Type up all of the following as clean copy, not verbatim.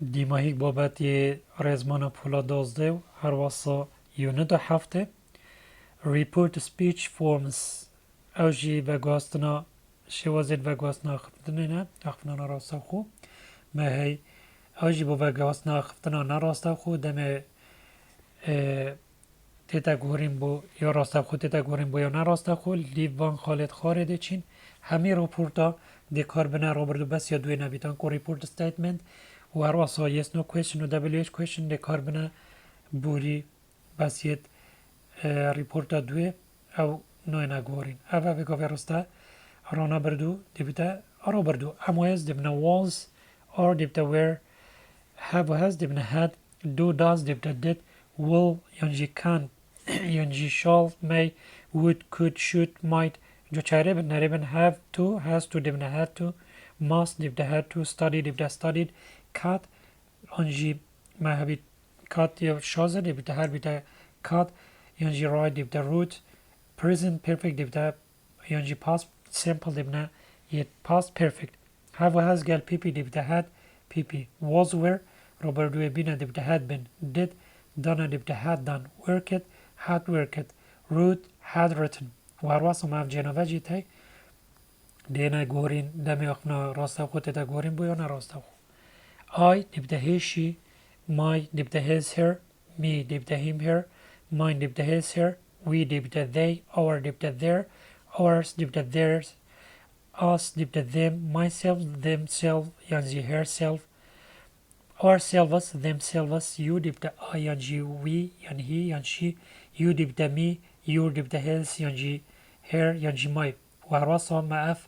دیماهی بابت رزمان پولا دازده و هر واسا یونت هفته report speech forms اوجی و گواستنا شوازید و گواستنا خفتنه نه اخفنا نراستا خو ما هی اوجی با گواستنا خفتنا نراستا خو دمه تیتا گوریم بو یا راستا خو تیتا گوریم بو یا نراستا خو لیوان خالد خارده چین همی راپورتا دی کار بنا روبردو بس یا دوی نبیتان کو report statement و هر واسا yes no question و WH question دی کار بنا بوری بس یت ریپورتا دوی او نوی نگورین اوه بگاوی راستا رانا بردو دیبتا آرا بردو امویز دیبنا walls or دیبتا where have و هست دیبنا had do does دیبتا did will یعنی can یعنی shall may would could should might جو چاره بن نریبن have to has to دیبنا had to must دیبتا had to study دیبتا studied cat یعنی ما هبید cat یا شازه دیبتا هر بیتا cat یعنی right دیبتا root present perfect دیبتا یعنی past simple دیبنا یه past perfect have و has گل PP دیبتا had PP was were روبردوی بینا دیبتا had been did done دیبتا had done worked had worked wrote had written و هر واسه ما جنوه جیتای دینا گورین دمی اخنا راستا خود تا گورین بو یا نه راستا خود I دیبتا he she my دیبتا his her me دیبتا him her mine دیبتا his her we دیبتا they our دیبتا their ours دیبتا theirs us دیبتا them myself themselves یعنی herself ourselves themselves you دیبتا I یعنی we یعنی he یعنی she you دیبتا me your دیبتا his یعنی her یعنی my و هر واسه ما اف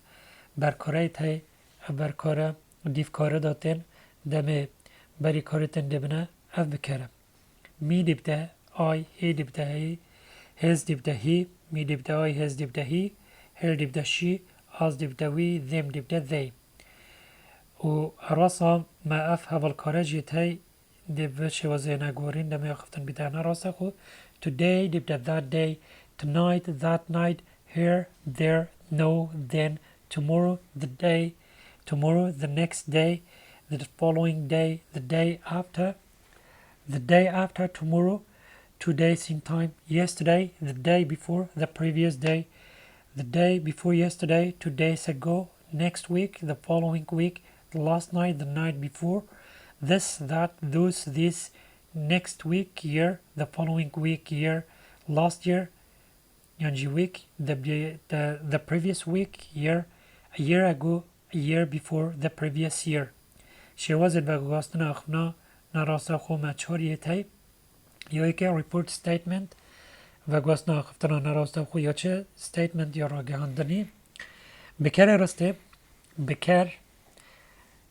برکاره تای برکاره دیفکاره داتن دم بری کارتن دبنه اف بکرم می دیبتا I he دیبتا he his دیبتا he می دیبتا I his دیبتا he her دیبتا she us دیبتا we them دیبتا they و راسا ما اف هول کاره جیتای دیب شوازه نگورین دم یاختن بیتانه راسا خو today دیبتا that day tonight that night here there no then tomorrow the day tomorrow the next day the following day the day after tomorrow 2 days in time yesterday the day before the previous day the day before yesterday 2 days ago next week the following week the last night the night before this that those this next week year the following week year last year يعني week the previous week year a year ago a year before the previous year شواز الباقواستنا اخنا نراسا خو مچوریه تای یا که report statement و گواستنا اختنا نراسا خو یا چه statement یا راگهاندنی بکر راسته بکر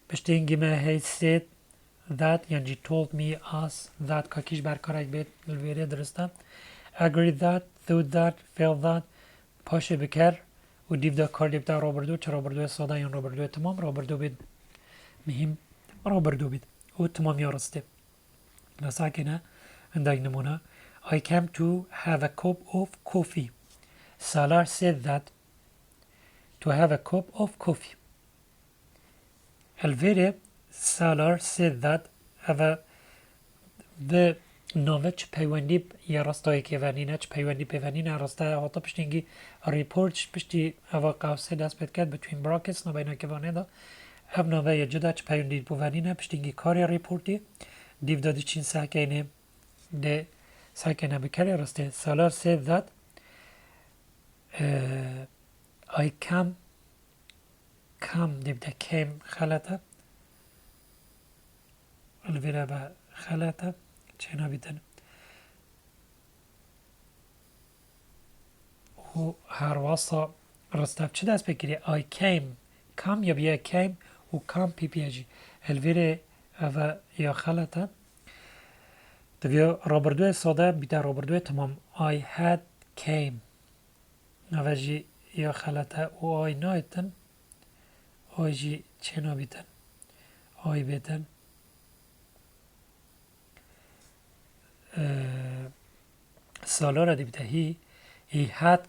پشت اینگی ما he said that یعنی told me us that کاکیش برکارک بیت الویره درسته agreed that thought that felt that پاشه بکر و دیو دا کار دیو دا رابردو چه رابردو ساده یا رابردو تمام رابردو بید مهم رابردو بید و تمام یا رسته لساکنه انداج نمونه I came to have a cup of coffee Salar said that to have a cup of coffee الویره Salar said that have the نامه چه پیوندی یا راستایی که ونینه چه پیوندی پیوندینه راسته حتی پشتینگی ریپورت پشتی اوا قوسه دست بید کرد between brackets نامه که وانه دا اف نامه یا جدا چه پیوندی بوونینه پشتینگی کاری ریپورتی دیو دادی چین ساکنه ده ساکنه بکره راسته سالار said that I come دیو ده came خلطه الویره با خلطه چه نبیدن و هر واسطه راسته چه دست بگیری I came یا بیا came و come پی پی اجی الویره و یا خلطه دویا رابردوی ساده بیده رابردوی تمام I had came نواجی یا خلطه و I نایتن I جی چه نبیدن I بیدن سالار دی بیده he had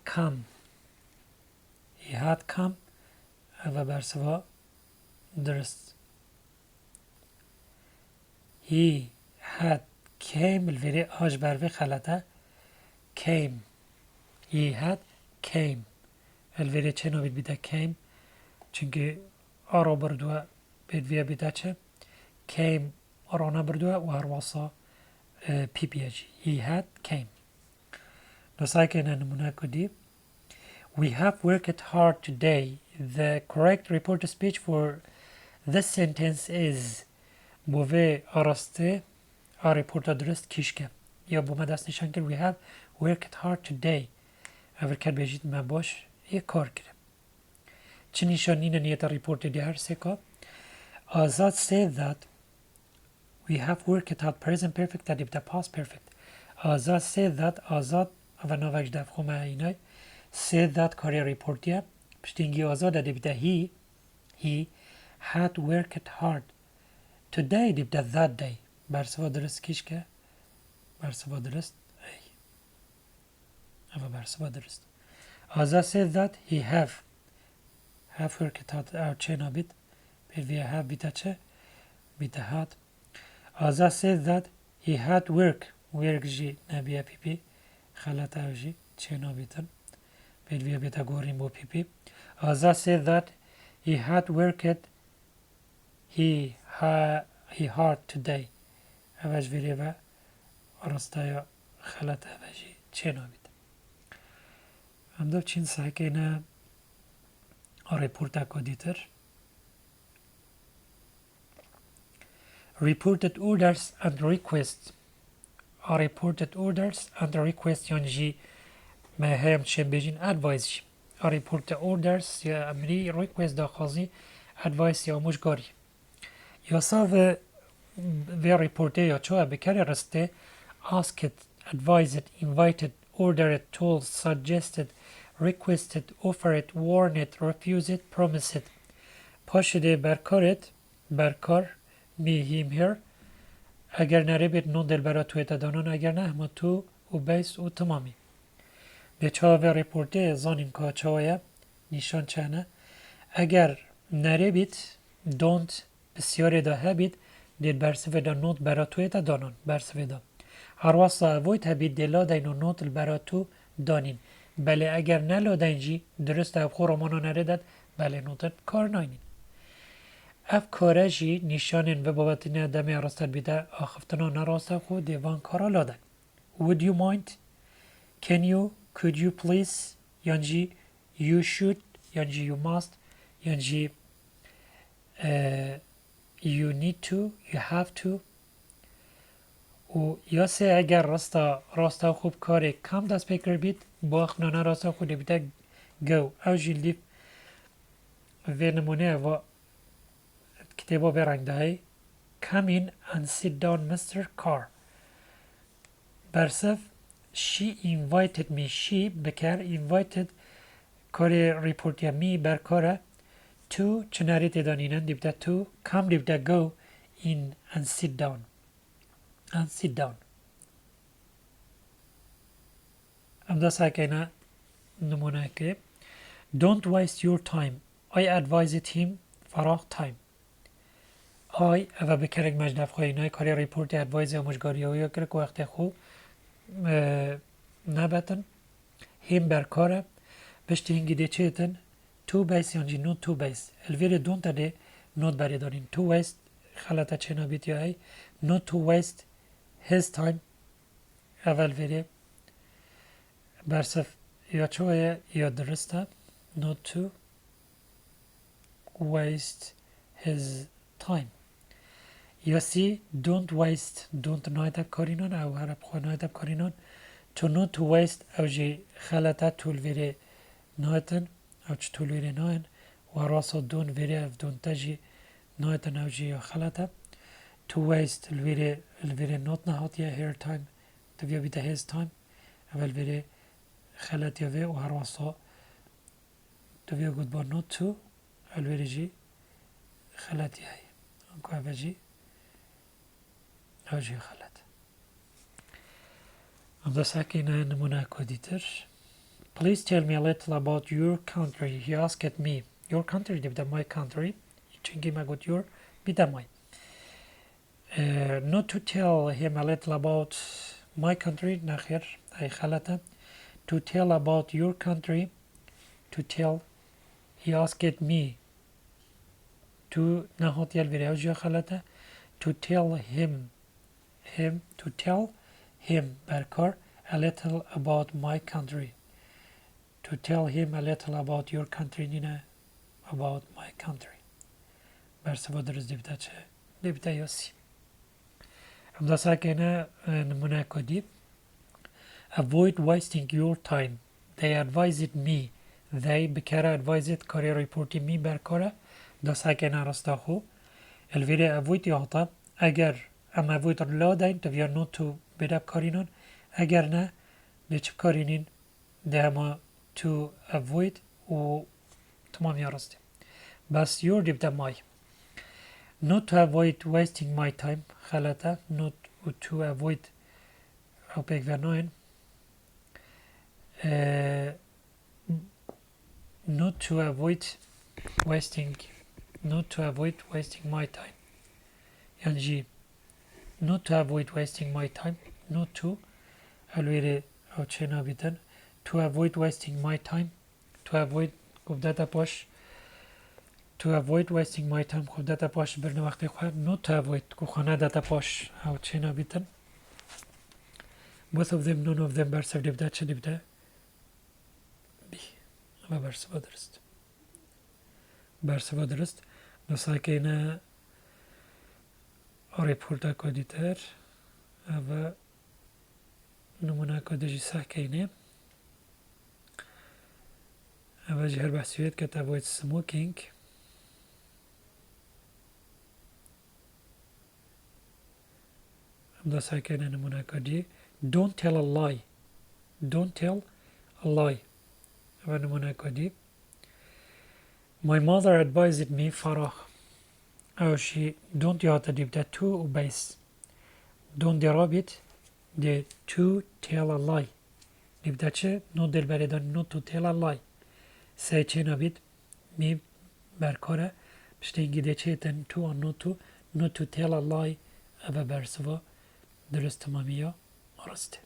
come و برسوا درست he had came الوری آج بروی خلطه came he had came الوری چه نوید بیده came چونکه آرا بردوه بید ویا بیده چه came آرانا بردوه و هر واسا پی پی اجی he had came نسای که نمونه کدی we have worked hard today the correct report speech for this sentence is بوه آراسته report درست کیشکه یا بومه دست نشان کرد we have worked hard today اول کرد بجید ما باش یک کار کرد چه نشانی نیت report دی هر سکا آزاد said that we have worked hard present perfect that if the past perfect آزاد said that آزاد و نوش دفخومه اینای said that کاری report پشتینگی آزاد دی he had worked hard today دی that day برسوا درست کیش که برسوا درست ای اما برسوا درست آزاد said that he have worked hard او چه نابید بیر وی have بیتا چه بیتا had آزاد said that he had work جی نبیه پی پی خلط او جی چه نابیتن بیر وی بیتا گوریم بو پی پی آزاد said that he had worked he hard today اوش ویری و راستایا خلط اوشی چه نابید هم دو چین ساکه اینه report کدیتر reported orders and requests reported orders and requests یعنی ما هم چه بجین advice report orders یا امری request داخازی advice یا مشگاری یا ساو وی reporte یا چوه بکره رسته asked advised invited ordered told suggested requested offered warned refused promised پاشده برکار می هیم هر اگر نره بید نون دل برا توی تدانان اگر نه اما تو و بیس و تمامی به چاوه ریپورته زانیم که چاوه نشان چانه اگر نره بید don't بسیاری دا هبید دل برسوه دا نوت برا توی تدانان برسوه دا هر واسه وید هبید دلا دینو نوت برا تو دانین بله اگر نلا دینجی درست او خو رومانو نره داد بله نوتت کار ناینین اف کاره جی نشانین و بابت نه دمی راستر بیده آخفتنا نراسته خود دیوان کارا لادن would you mind can you could you please یعنی you should یعنی you must یعنی you need to you have to و یا سه اگر راستا خوب کاری کم دست بکر بید با اخنانه راستا خود بیده go او جلدی و نمونه و کتابا برنگ دهی come in and sit down Mr. Carr برسف she invited me she بکر invited کاری ریپورتیا می برکاره to چناری تدانینن دیبده to come دیبده go in and sit down ام دا ساکینه نمونه که don't waste your time I advised him فراغ time I اوه بکرگ مجدف خواهی نای کاری ریپورت ادوایز یا مجگاری یا کرک وقت خوب نبتن هم برکاره بشتی هنگی ده چه تن تو بیس یعنی نوت تو بیس الویر دون تا ده نوت بری دارین تو ویست خلطه چه نابیت یا ای not to waste his time اول ویره برسف یا چوه یا درسته not to waste his time یا سی don't waste don't نایتب کارینان او هر بخواه نایتب کارینان to not to waste او جی خلطه طول ویره نایتن او چه طول ویره ناین و راسا دون ویره او دون تجی نایتن او جی یا خلطه to waste الویره نوت نهاتیه هیر تایم تبیا بیده هیز تایم اول ویره خلط یا وی و هر واسا تبیا گود با نوت تو الویره جی خلط یا هی انکو اول جی او جی خلط ام دا ساکینه نمونه کدیتر Please tell me a little about your country. He asked me. Your country, بیده my country. چنگی ما گود your بیده my not to tell him a little about my country نخير أي خلته to tell about your country to tell he asked me to نهات يلفي رجع خلته to tell him to tell him بركار a little about my country to tell him a little about your country نينا about my country برسبا درس دبتا چه دبتا يوسي امدا ساكينا نمونا كوديب avoid wasting your time they advised me they بكرة advised كاري ريبورتي مي بركارة دا ساكينا رستاخو الفيري avoid يعطى اگر ام avoid لا داين تفيا not to بدب كارينون اگر نه بيچ كارينين ده هما to avoid و تمام يارستي بس your دبتا ماي not to avoid wasting my time خلطة not to avoid او بيك vernoin not to avoid wasting my time يعني not to avoid wasting my time not to الويري او تشينا بيتن to avoid wasting my time to avoid قبدتا باش to avoid wasting my time خب داتا باش برنه وقتی خواه not to avoid کو خانه داتا باش او چینا بیتن both of them none of them برسف دبدا چه دبدا بی اما برسفا درست نسا که اینه ریپورتا کدیتر و نمونه کدجی سح که اینه و جهر بحثیت که to avoid smoking امدا ساكنة نمونا كدي don't tell a lie نمونا كدي my mother advised me فراخ او شي don't يعطى ديبتا to وبيس don't درابط دي to tell a lie ديبتا چه no دل بردان not to tell a lie سه چه نبید می برکاره بشتینگی ده چه تن to or not to tell a lie او برسوا درست تمامیه آرسته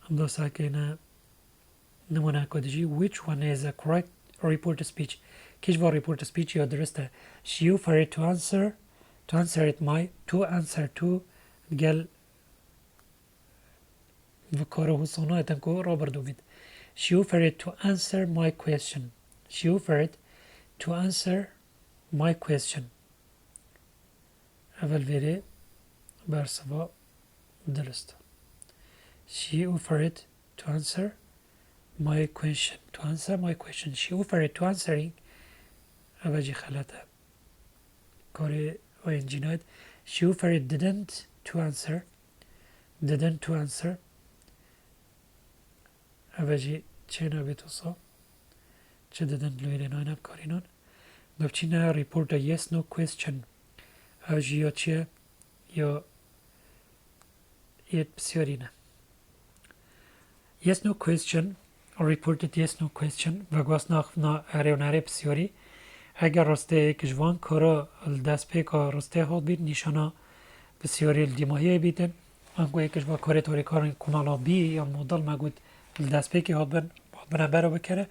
امدا ساکینه نمونه کدجی which one is a correct report speech کش با report speech یا درسته she offered to answer it my to answer to گل وکاره حسانه اتن که را بردو بید she offered to answer my question اول ویره برسوا درست she offered to answer my question she offered to answering اول جی خلاته کاری و انجیناید she offered didn't to answer اول جی چه نبیتو سا چه didn't لویره ناینب کارینان دبچی نه ریپورت yes no question او جی یا چیه یا یه بسیاری نه yes no question or reported yes no question و گواس نا اريوناري بسیاری اگر راسته کجوان کارا دست پیکا راسته حال بید نشانا بسیاری الدیماهی بیدن انگو کجوا کاری توری کارن کنالا بی یا مدل مگود دست پیکی حال بنا برا بکره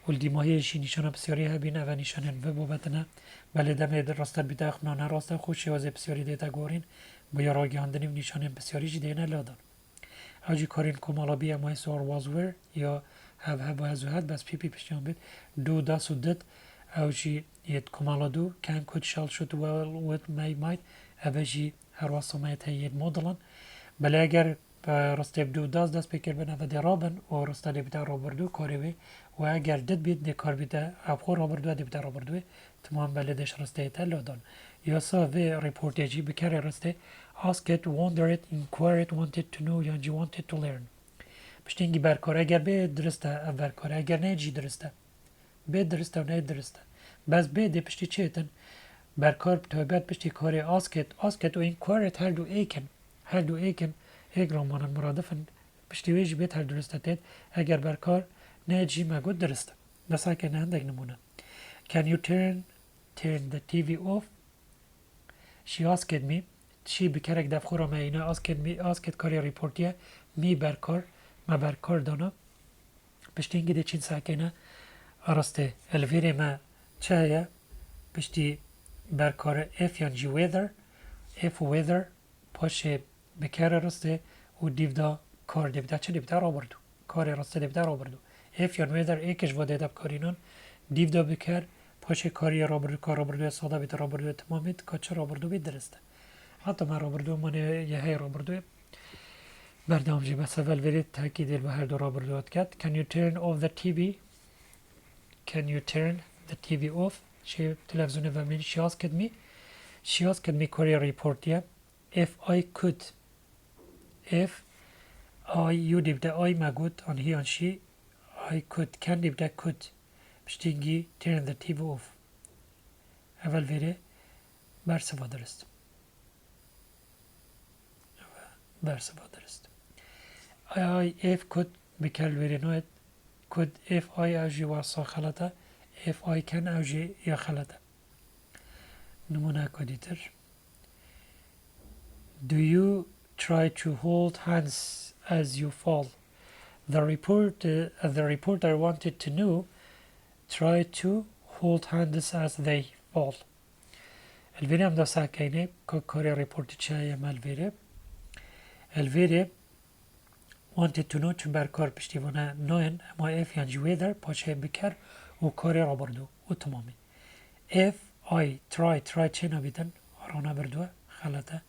و الدیماهیشی نشانا بسیاری هبینه و نشانه و بابتنه بله دمه در راسته بیده اخنانه راسته خوشی وزه بسیاری دیتا گورین بیا را گیاندنیم نشانه بسیاری جی دینه لادن اوجی کارین کمالا بی امای سوار وازور یا هب از هد بس پی پشتیان بید دو دست و دد اوجی یه کمالا دو کن کد شال شد و می ماید اوجی هر واسه مایت هید مدلن بله اگر راسته دو دست بکر بنا و درابن و راسته لی بیده را بردو کاریوی و اگر دد بید دکار بیده ابخور را بردو دی بیده را بردوی تمام بله دش راسته ایتا لادن یا سا وی ریپورت جی بکر راسته ask it, wonder it, inquire it, wanted to know یا جی wanted to learn پشتینگی برکار اگر به درسته اول کار اگر نه جی درسته به درسته و نه درسته بس به ده پشتی چه ایتن برکار تایبت پشتی کاری ask it و inquire it هر دو ایکن ایک رامانا مرادفن پشتی ویجی بیت هر درسته تید اگر برکار نه جی مگود درسته بس که نه هندک نمونه can you turn the TV off? She asked me. She بکرک دف خورا ما اینا asked کاری ریپورتیه می برکار ما برکار دانا پشتینگی ده چین ساکنه ارسته الویره ما چایه پشتی برکار if یعنی weather if weather پاشه بکر رسته و دیودا کار دیودا چه دیودا را بردو کار رسته دیودا را بردو if یعنی weather ایکش واده دب کارینان دیودا بکر پاشه کاری را بردو کار را بردو ساده بیت را بردو تمامیت کاچه را بردو بید درسته حتی من را بردو من یه هی را بردو بردام جی بس اول ورید تاکید به هر دو را بردوات کرد can you turn off the TV can you turn the TV off she تلفزیون و من she asked me کاری ریپورتیه if I could if I you دیبده I مگود on he on she I could can دیبده could بشتینگی turn the TV off اول وره برسوا درست برسوا درست I if could بکل وره نوید could if I اوجی واسا خلطه if I can اوجی یا خلطه نمونه کدیتر Do you try to hold hands as you fall? The reporter wanted to know try to hold hands as they fall. الفيري هم دا ساكيني كوري ريبورت تشايا ما الفيري wanted to know چون برکار پشتیوانه نوین اما if یعنی weather پاشه بکر و کاری را بردو و تمامی if I try چه نبیدن رانا بردوه خلطه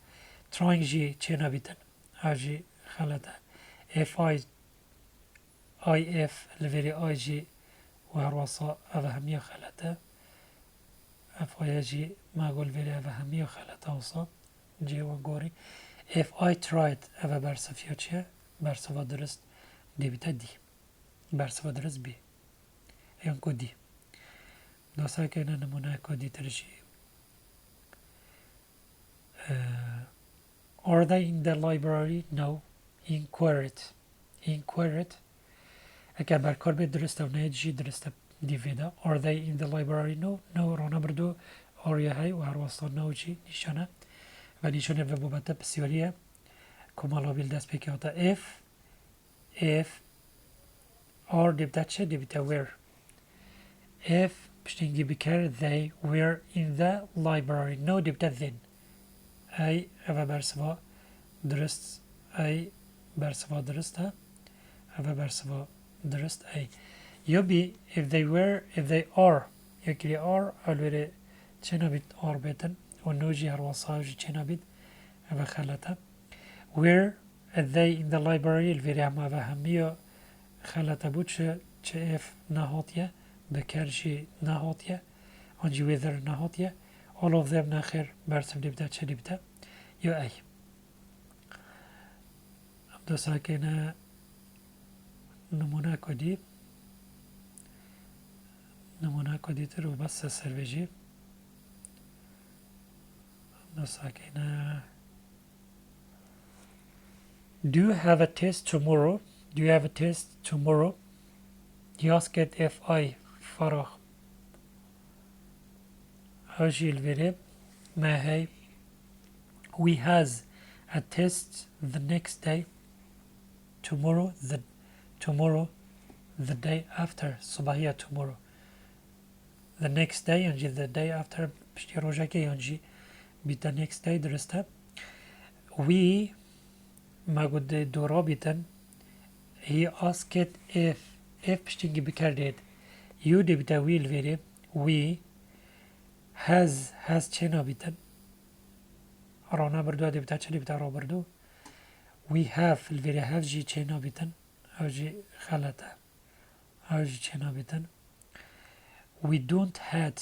trying جی چه نبیدن اجی خلطه if I if الفيري I جی و هر وصا افهمیه خلطه if I جی ما اقول الفيري افهمیه خلطه وصا جی و گوری if I tried افه برسفیه چه برسوا درست دی بیتا دی برسوا درست بی ایان کو دی داسا که اینا نمونه که دی ترشی Are they in the library? No. Inquire it. اگر برکار به درسته و نیجی درسته دی ویدا Are they in the library? No. No رانا بردو آریه های و هر واسطا نو جی نشانه و نشانه و بابتا بسیاریه کمالا بیل دست بکی آتا if are دیبتا چه دیبتا where if پشتینگی بکر they were in the library no دیبتا then ای اوه برسوا درست ای برسوا درست ها اوه برسوا درست ای یا بی if they are یکی are الوره چه نبید are بیتن و نوجی هر وصاجی چه نبید اوه خلطه where they in the library الویری همه و همیه خلطه بود چه اف نهاتیه بکرشی نهاتیه آنجی ویذر نهاتیه all of them نخیر برسف دیبده چه دیبده یا ای دو ساکنه نمونه کدی تر و بس سرویجی دو ساکنه Do you have a test tomorrow? He asked if I فرغ أجي الفيرب ما هي We has a test the next day tomorrow the day after صباحية tomorrow the next day ينجي the day after بشتي روجاكي ينجي بيت the next day درسته we ما قد دورا بيتن he asked if بشتينجي بكرديد you دي بتا we الفيرب we has چنا بيتن رانا بردو دي بتا چلي بتا را بردو we have الفيرب have جي چنا بيتن او جي خلطه او جي چنا بيتن we don't had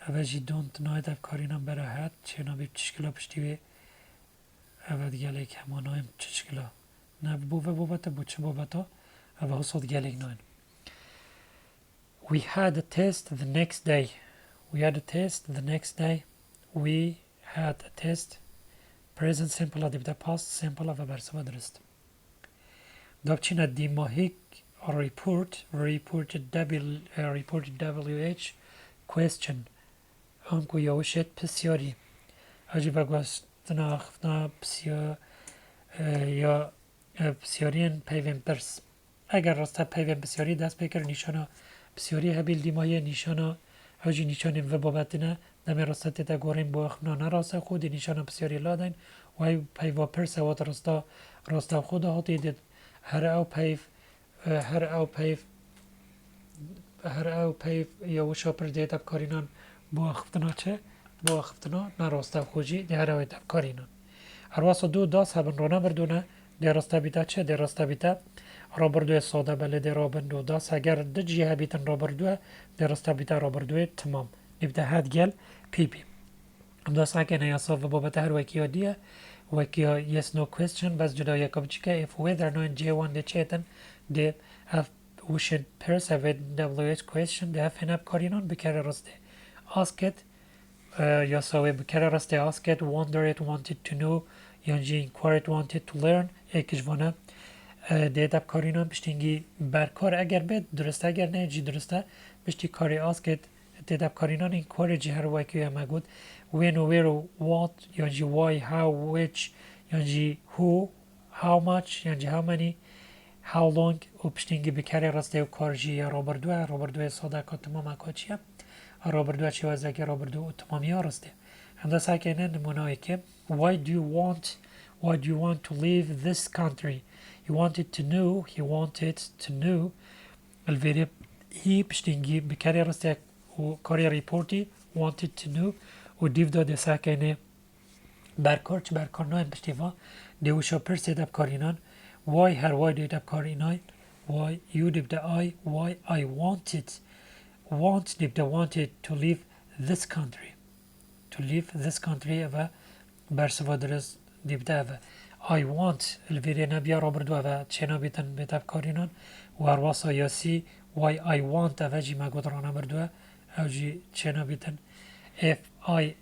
او جي don't نايد افكارينا برا had چنا بيب چشكلا پشتي بي او ديالك همانايم چشكلا نه بوبتا بو چه بوبتا او حصاد ديالك ناين We had a test the next day. We had a test. Present simple ادی بده past simple و برسوا درست. دابچین دی ماهیک report WH question انکو یوشت بسیاری اجی بگوستنا اخفنا یا بسیارین پیوین پرس اگر راسته پیوین بسیاری دست بکر نیشانا بسیاری هبیل دیمایه نیشانا اوجی نیشانیم و بابتنه دمی راسته تیتا گوریم با اخنا نراسته خودی نیشانا بسیاری لادین و ای پیوا پرس وات راسته خود هاتی دید هر او پیف یا وشا پر دیتا بکارینان با اخفتنا چه؟ با اخفتنا نراسته خوجی دی هر او ایتا بکارینان هرواسو دو داس هبن رو نبردونه دی راسته بیتا چه؟ دی راسته بیتا رابردوی ساده بله دی رابندو داس اگر ده جیه بیتن رابردوه دی راسته بیتا رابردوی تمام نبتا هد گل پی پی داس اگه نیاسا و بابت هر وکیا دیه وکیا yes no question بس جدا یکم چیکه if whether no J1 دی چیتن دی اف وشن پرس اوید WH question دی اف هنب کارینان بکره راسته ask it یا سوی بکره راسته ask it wonder it wanted to know یعنی inquire it wanted to learn یکیش وانه دیتا کارینان بشتینگی برکار اگر بید درسته اگر نه جی درسته بشتی کاری ask it دیتا کارینان این کار جی هر وکی هم گود when or where or what یعنی why how which یعنی who how much یعنی how many how long و پشتینگی بکره راسته و کار جی یا رابردوه ساده که تمام اکا چیه رابردوه چی وزه که رابردوه تمامی ها راسته هنده ساکه نه نمونه که why do you want to leave this country he wanted to know الفيرب هي بشتنجي بكاري رستيك وكاري ريبورتي wanted to know وديف داده ساكينه بركار ناين بشتيفا ديوشا پرسي دب كارينان why هر why دي دب كارينان why you دب دا why I want دب دا wanted to leave this country افا برسوا درس دب دا افا I want الفيري نبيا رابردو افا چنا بيتن بيتب كارينان وهرواسا ياسي why I want افا جي ما قد رانا بردوه او جي چنا بيتن if I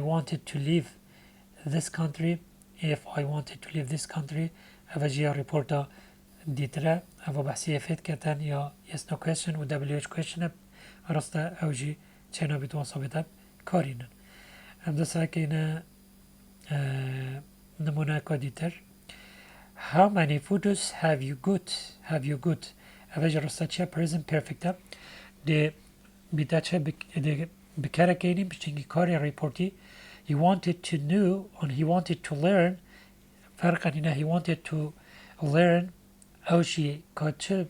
wanted to leave this country افا جي ريبورتا ديترا افا بحثية فيت كتن يا yes no question و WH question رستا او جي چنا بيت واسا بيتب كارينان هم ده ساكينا نمونه كاديتر how many photos have you got افا جي رستا چه present perfect ده بیتا چه بکره کنیم بشتینگی کاری ریپورتی he wanted to know and he wanted to learn فرق اینه he wanted to learn اوشی که چه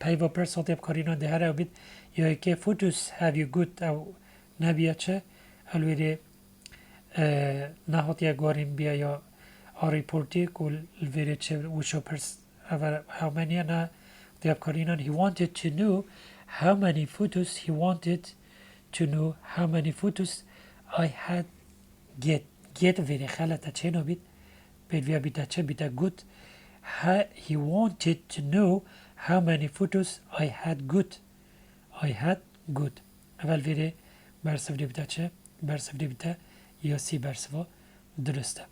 پیوا پرساتی بکارینان ده هر او بید یا که photos have you got او نبیا چه الویده نهاتی اگواریم بیا یا ریپورتی که الویده چه وشو پرس how many نه ده بکارینان he wanted to know how many photos I had get very خلطه چه نبید بید بیتا چه بیتا good he wanted to know how many photos I had good اول ویره برسف دی بیتا چه برسف دی بیتا یا سی برسفا درسته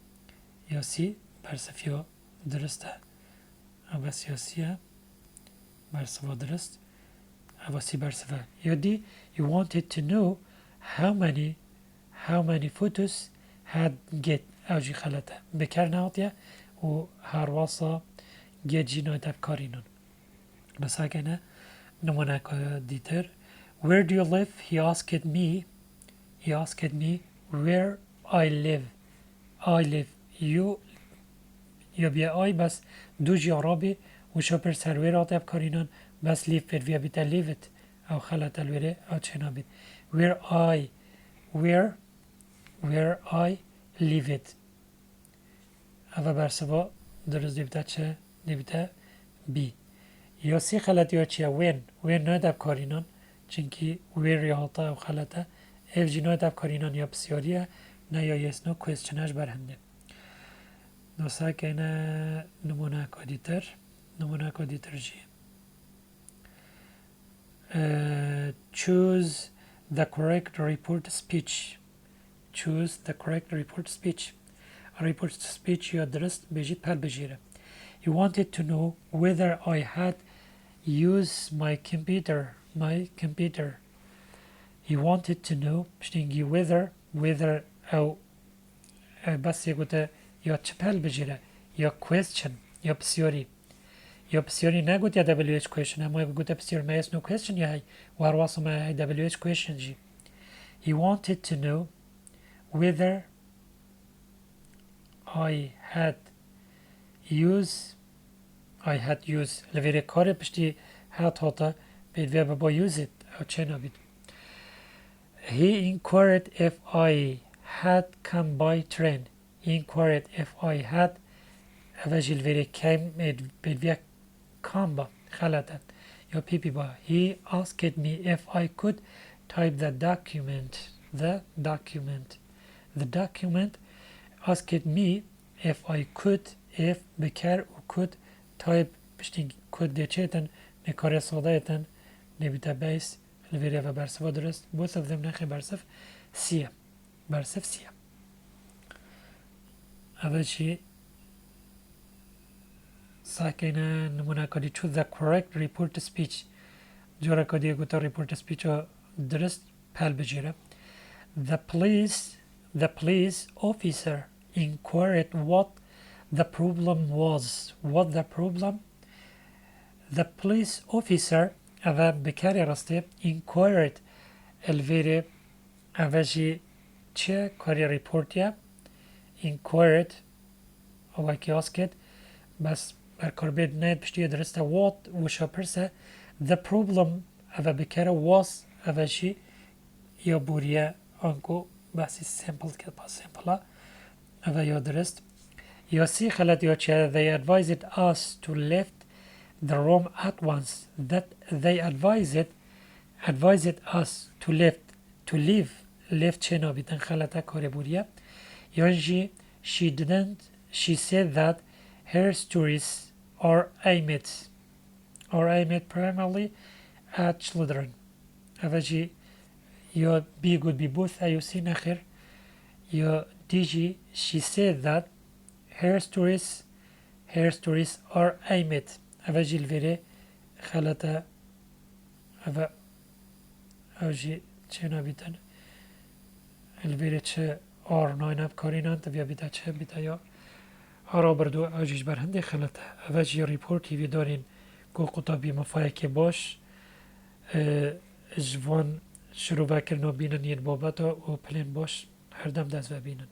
یا سی برسف یا درسته بس یا سی برسفا درست اواسي برسفا يدي you wanted to know how many photos had get اوجي خلطه بكر ناطية و هرواسا get جينو تب كارينون بس هكذا نمونا ديتر where do you live he asked me where I live you يبيا I بس دوجي عربي وشوبر سروير تب كارينون بس لیف بید ویا بیتا لیفت او خلط الویره او چنا بید where I leave it او برسوا درست دیبتا چه دیبتا بی یا سی خلطی ها چیه when نایدب کارینان چنکی where یا حاطا او خلطه اف جی نایدب کارینان یا بسیاریه نه یا yes no questionش برهنده نوسا که اینه نمونه کادیتر جی choose the correct report speech report speech یا درست بجید پل بجیره he wanted to know whether I had use my computer. He wanted to know بشتينجي whether أو بس يقول يا تشبهل بجيرة يا question يا بسيوري نقول يا WH question أما يقول بسيور ما يسنو question يا هاي وارواصة ما هاي WH question جي. He wanted to know whether I had used لفيري كاري بشتي هات هاتا بيد فيها با use it أو چنا بيد. He inquired if I had come by train. He inquired if I had أفاجي الفيري came بيد فيها come با خلطت يا بيبي با. He asked me if I could type the document asked me if I could if بكار و could type بشتي could ديچيتن نكاري صادايتن نبيتا بيس الفيري و برسفا درست both of them نخي برسف سيا اول شي ساكينا نمونا كدي choose the correct report speech جورا كدي يقول report speech درست پل بجيرا. The police officer inquired what the problem was. The police officer أذا بكاري رستي inquired الفيري أفاجي چه كاري ريبورتيا inquired أو كي asked بس بركربيد نايد بشتي درسته what وشا برسه the problem أذا بكاري was أفاجي يا بوريا أنكو بس simple كده بس simple أذا يا درست يا سي خلت يا چه they advised us to leave the room at once. That they advised us to leave چنا بیتن خلطه کار بوریا یعنی she said that her stories are aimed primarily at children. اوجی یا بیگود بی بوث ایوسی نخیر یا دیجی she said that her stories are aimed اوجی الویره خلطه اوجی چنا بیتن الویره چه آر ناینب کارینان تبیا بیتا چه بیتا یا آرا بردو اوجیش برهنده خلطه اوجی ریپورتی وی دارین گو قطابی مفایکی باش جوان شروع بکرنا بینن ین بابتا و پلین باش هر دم دست و بینن